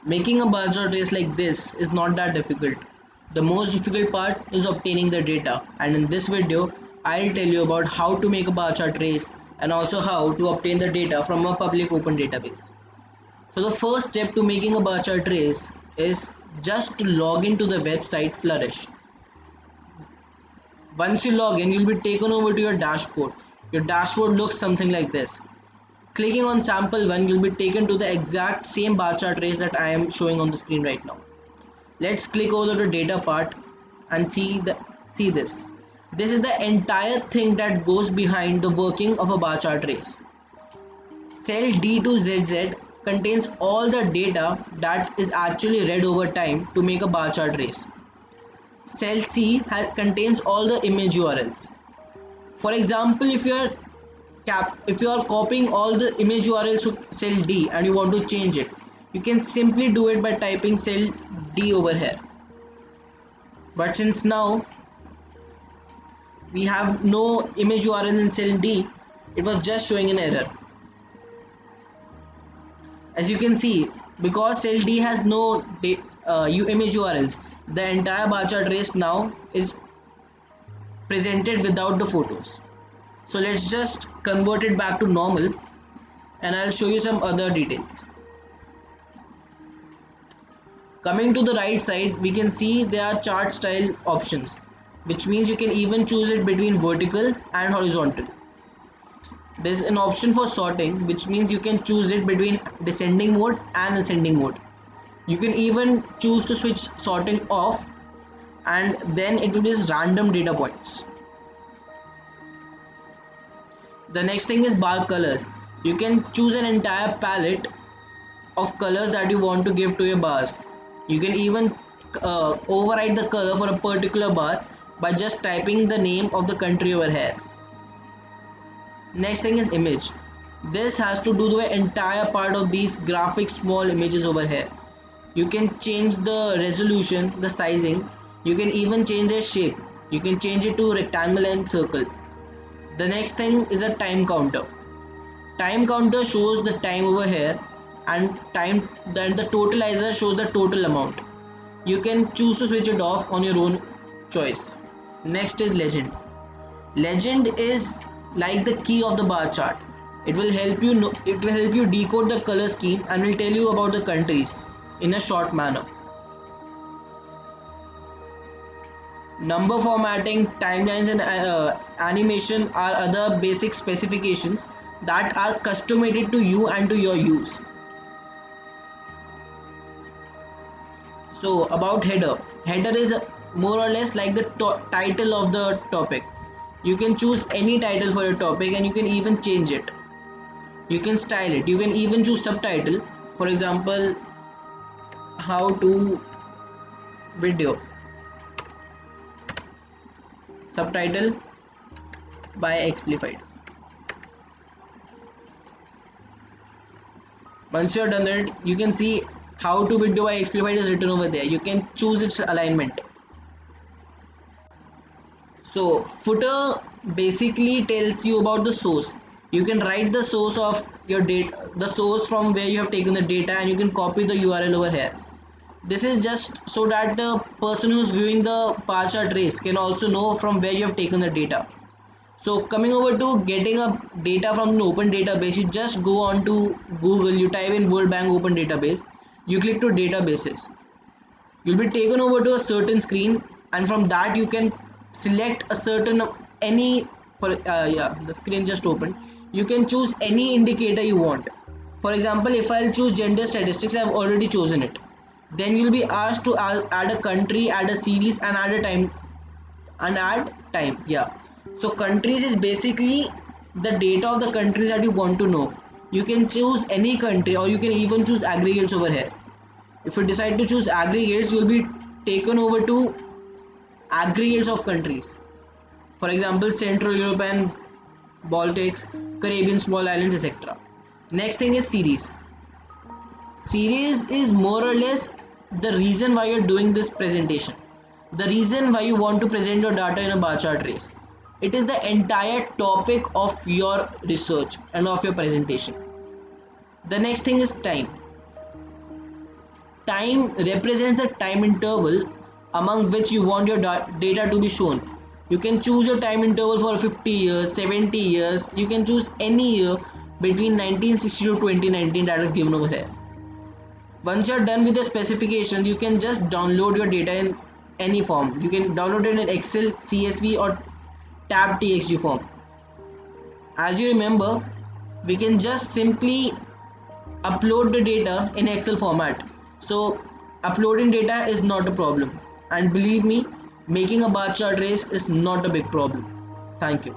Making a bar chart trace like this is not that difficult. The most difficult part is obtaining the data, and in this video I'll tell you about how to make a bar chart trace and also how to obtain the data from a public open database. So the first step to making a bar chart trace is just to log into the website Flourish. Once you log in, you'll be taken over to your dashboard. Your dashboard looks something like this. Clicking on sample 1, you'll be taken to the exact same bar chart trace that I am showing on the screen right now. Let's click over the data part and see this. This is the entire thing that goes behind the working of a bar chart trace. Cell D to ZZ contains all the data that is actually read over time to make a bar chart trace. Cell C contains all the image URLs. For example, if you are copying all the image URLs to cell D and you want to change it, you can simply do it by typing cell D over here. But since now we have no image URL in cell D, it was just showing an error. As you can see, because cell D has no image URLs, the entire bar chart trace now is presented without the photos. So let's just convert it back to normal and I'll show you some other details. Coming to the right side, we can see there are chart style options, which means you can even choose it between vertical and horizontal. There's an option for sorting, which means you can choose it between descending mode and ascending mode. You can even choose to switch sorting off and then it will be random data points. The next thing is bar colors. You can choose an entire palette of colors that you want to give to your bars. You can even override the color for a particular bar by just typing the name of the country over here. Next thing is image. This has to do the entire part of these graphic small images over here. You can change the resolution, the sizing. You can even change their shape. You can change it to rectangle and circle. The next thing is a time counter. Time counter shows the time over here and then the totalizer shows the total amount. You can choose to switch it off on your own choice. Next is legend. Legend is like the key of the bar chart. It will help you decode the color scheme and will tell you about the countries in a short manner. Number formatting, timelines and animation are other basic specifications that are custom made to you and to your use. So about header. Header is more or less like the title of the topic. You can choose any title for your topic and you can even change it. You can style it. You can even choose subtitle. For example, how to video. Subtitle by Explified. Once you're done that, you can see how to video by Explified is written over there. You can choose its alignment. So footer basically tells you about the source. You can write the source of your data, the source from where you have taken the data, and you can copy the URL over here. This is just so that the person who's viewing the bar chart trace can also know from where you have taken the data. So coming over to getting a data from an open database, you just go on to Google, you type in World Bank Open Database, you click to databases. You'll be taken over to a certain screen and from that you can select a certain the screen just opened. You can choose any indicator you want. For example, if I'll choose gender statistics, I've already chosen it. Then you'll be asked to add a country, add a series and add time. Yeah, so countries is basically the data of the countries that you want to know. You can choose any country or you can even choose aggregates over here. If you decide to choose aggregates, you will be taken over to aggregates of countries. For example, Central Europe and Baltics, Caribbean small islands, etc. Next thing is series. Series is more or less the reason why you're doing this presentation. The reason why you want to present your data in a bar chart trace. It is the entire topic of your research and of your presentation. The next thing is time. time represents a time interval among which you want your data to be shown. You can choose your time interval for 50 years, 70 years. You can choose any year between 1960 to 2019 that is given over here. Once you're done with your specifications, you can just download your data in any form. You can download it in Excel, CSV, or tab TXT form. As you remember, we can just simply upload the data in Excel format. So uploading data is not a problem, and believe me, making a bar chart race is not a big problem. Thank you.